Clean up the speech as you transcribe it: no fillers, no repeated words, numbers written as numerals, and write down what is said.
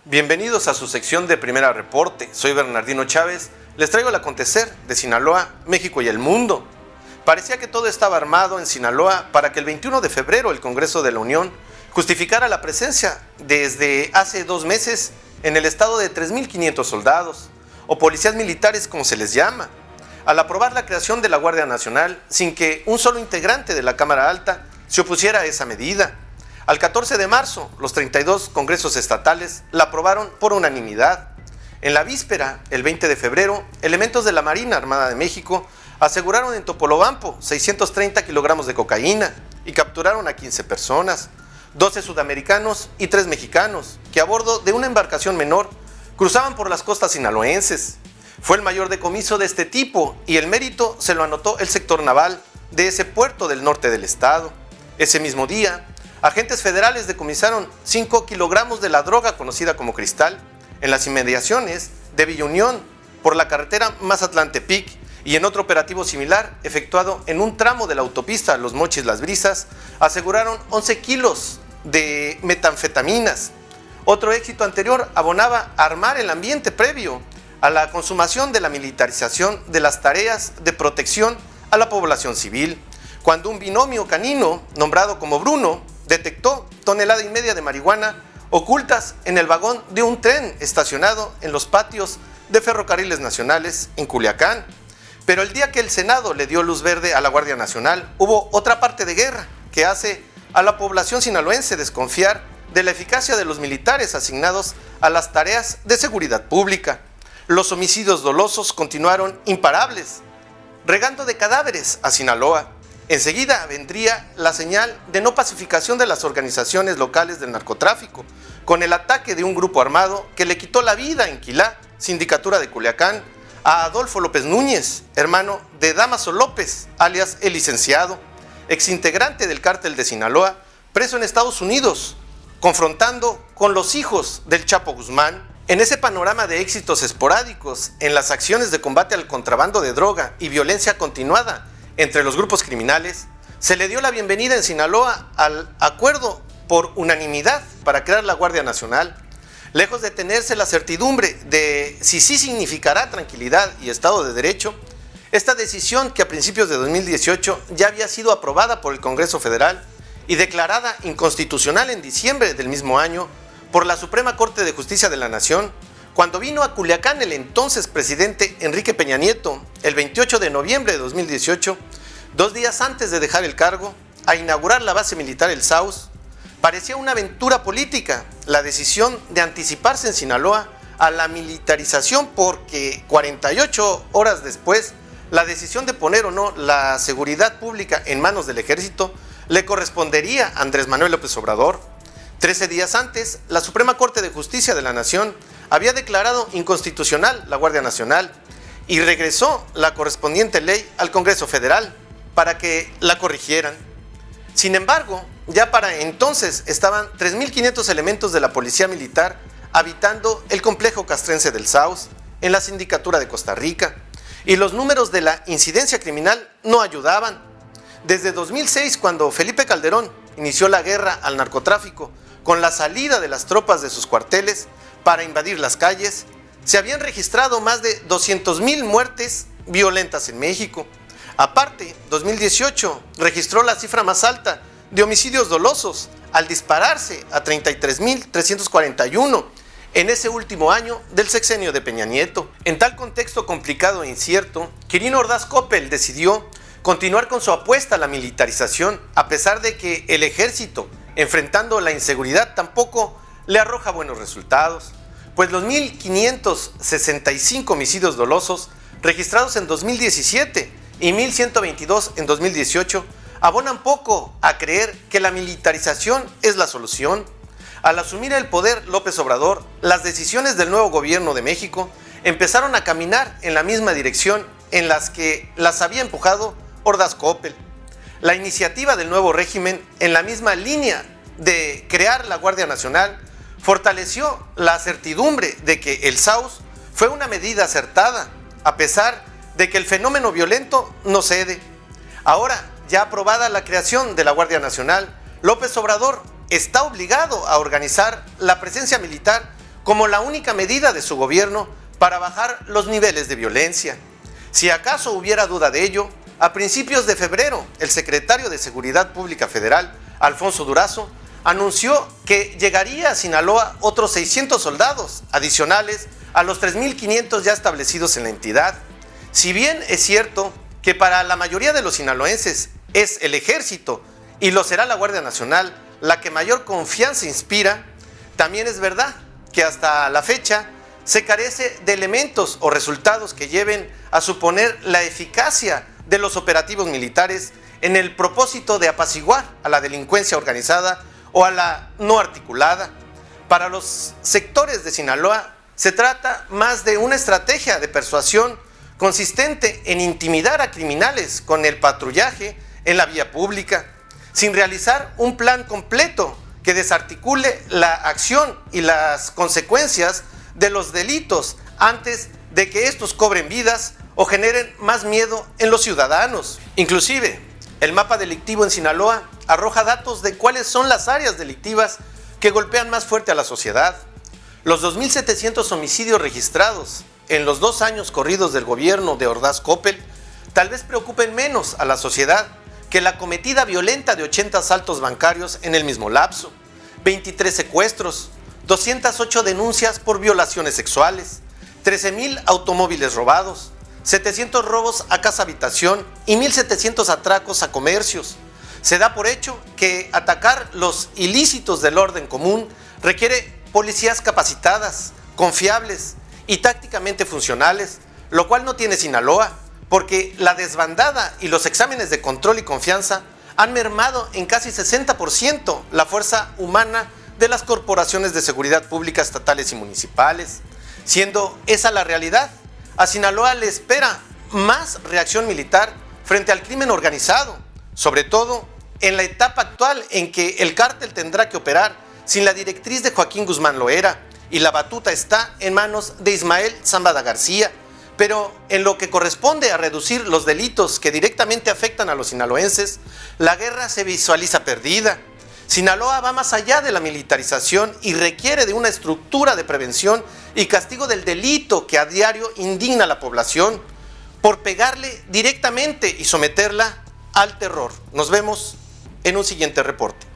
Bienvenidos a su sección de Primera Reporte. Soy Bernardino Chávez. Les traigo el acontecer de Sinaloa, México y el mundo. Parecía que todo estaba armado en Sinaloa para que el 21 de febrero el Congreso de la Unión justificara la presencia desde hace 2 meses en el estado de 3.500 soldados, o policías militares como se les llama, al aprobar la creación de la Guardia Nacional sin que un solo integrante de la Cámara Alta se opusiera a esa medida. Al 14 de marzo, los 32 congresos estatales la aprobaron por unanimidad. En la víspera, el 20 de febrero, elementos de la Marina Armada de México aseguraron en Topolobampo 630 kilogramos de cocaína y capturaron a 15 personas, 12 sudamericanos y 3 mexicanos, que a bordo de una embarcación menor cruzaban por las costas sinaloenses. Fue el mayor decomiso de este tipo y el mérito se lo anotó el sector naval de ese puerto del norte del estado. Ese mismo día, agentes federales decomisaron 5 kilogramos de la droga conocida como cristal en las inmediaciones de Villa Unión por la carretera Mazatlán-Tepic, y en otro operativo similar efectuado en un tramo de la autopista Los Mochis-Las Brisas aseguraron 11 kilos de metanfetaminas. Otro éxito anterior abonaba a armar el ambiente previo a la consumación de la militarización de las tareas de protección a la población civil, cuando un binomio canino nombrado como Bruno detectó 1,5 toneladas de marihuana ocultas en el vagón de un tren estacionado en los patios de Ferrocarriles Nacionales en Culiacán. Pero el día que el Senado le dio luz verde a la Guardia Nacional, hubo otra parte de guerra que hace a la población sinaloense desconfiar de la eficacia de los militares asignados a las tareas de seguridad pública. Los homicidios dolosos continuaron imparables, regando de cadáveres a Sinaloa. Enseguida vendría la señal de no pacificación de las organizaciones locales del narcotráfico, con el ataque de un grupo armado que le quitó la vida en Quilá, sindicatura de Culiacán, a Adolfo López Núñez, hermano de Damaso López, alias el licenciado, exintegrante del cártel de Sinaloa, preso en Estados Unidos, confrontando con los hijos del Chapo Guzmán. En ese panorama de éxitos esporádicos en las acciones de combate al contrabando de droga y violencia continuada entre los grupos criminales, se le dio la bienvenida en Sinaloa al acuerdo por unanimidad para crear la Guardia Nacional. Lejos de tenerse la certidumbre de si sí significará tranquilidad y Estado de Derecho, esta decisión, que a principios de 2018 ya había sido aprobada por el Congreso Federal y declarada inconstitucional en diciembre del mismo año por la Suprema Corte de Justicia de la Nación, cuando vino a Culiacán el entonces presidente Enrique Peña Nieto el 28 de noviembre de 2018, 2 días antes de dejar el cargo, a inaugurar la base militar El Sauz, parecía una aventura política la decisión de anticiparse en Sinaloa a la militarización, porque 48 horas después, la decisión de poner o no la seguridad pública en manos del ejército le correspondería a Andrés Manuel López Obrador. 13 días antes, la Suprema Corte de Justicia de la Nación había declarado inconstitucional la Guardia Nacional y regresó la correspondiente ley al Congreso Federal para que la corrigieran. Sin embargo, ya para entonces estaban 3.500 elementos de la Policía Militar habitando el complejo castrense del Sauz, en la sindicatura de Costa Rica, y los números de la incidencia criminal no ayudaban. Desde 2006, cuando Felipe Calderón inició la guerra al narcotráfico con la salida de las tropas de sus cuarteles para invadir las calles, se habían registrado más de 200,000 muertes violentas en México. Aparte, 2018 registró la cifra más alta de homicidios dolosos al dispararse a 33.341 en ese último año del sexenio de Peña Nieto. En tal contexto complicado e incierto, Quirino Ordaz Coppel decidió continuar con su apuesta a la militarización, a pesar de que el ejército, enfrentando la inseguridad, tampoco le arroja buenos resultados, pues los 1.565 homicidios dolosos registrados en 2017 y 1.122 en 2018 abonan poco a creer que la militarización es la solución. Al asumir el poder López Obrador, las decisiones del nuevo gobierno de México empezaron a caminar en la misma dirección en las que las había empujado Ordaz Coppel. La iniciativa del nuevo régimen, en la misma línea de crear la Guardia Nacional, fortaleció la certidumbre de que el Sauz fue una medida acertada, a pesar de que el fenómeno violento no cede. Ahora, ya aprobada la creación de la Guardia Nacional, López Obrador está obligado a organizar la presencia militar como la única medida de su gobierno para bajar los niveles de violencia. Si acaso hubiera duda de ello, a principios de febrero, el secretario de Seguridad Pública Federal, Alfonso Durazo, anunció que llegaría a Sinaloa otros 600 soldados adicionales a los 3.500 ya establecidos en la entidad. Si bien es cierto que para la mayoría de los sinaloenses es el ejército y lo será la Guardia Nacional la que mayor confianza inspira, también es verdad que hasta la fecha se carece de elementos o resultados que lleven a suponer la eficacia de los operativos militares en el propósito de apaciguar a la delincuencia organizada o a la no articulada. Para los sectores de Sinaloa se trata más de una estrategia de persuasión consistente en intimidar a criminales con el patrullaje en la vía pública, sin realizar un plan completo que desarticule la acción y las consecuencias de los delitos antes de que estos cobren vidas o generen más miedo en los ciudadanos. Inclusive, el mapa delictivo en Sinaloa arroja datos de cuáles son las áreas delictivas que golpean más fuerte a la sociedad. Los 2.700 homicidios registrados en los 2 años corridos del gobierno de Ordaz Coppel tal vez preocupen menos a la sociedad que la cometida violenta de 80 asaltos bancarios en el mismo lapso, 23 secuestros, 208 denuncias por violaciones sexuales, 13.000 automóviles robados, 700 robos a casa-habitación y 1.700 atracos a comercios. Se da por hecho que atacar los ilícitos del orden común requiere policías capacitadas, confiables y tácticamente funcionales, lo cual no tiene Sinaloa, porque la desbandada y los exámenes de control y confianza han mermado en casi 60% la fuerza humana de las corporaciones de seguridad pública estatales y municipales. Siendo esa la realidad, a Sinaloa le espera más reacción militar frente al crimen organizado, sobre todo en la etapa actual en que el cártel tendrá que operar sin la directriz de Joaquín Guzmán Loera y la batuta está en manos de Ismael Zambada García. Pero en lo que corresponde a reducir los delitos que directamente afectan a los sinaloenses, la guerra se visualiza perdida. Sinaloa va más allá de la militarización y requiere de una estructura de prevención y castigo del delito que a diario indigna a la población por pegarle directamente y someterla al terror. Nos vemos en un siguiente reporte.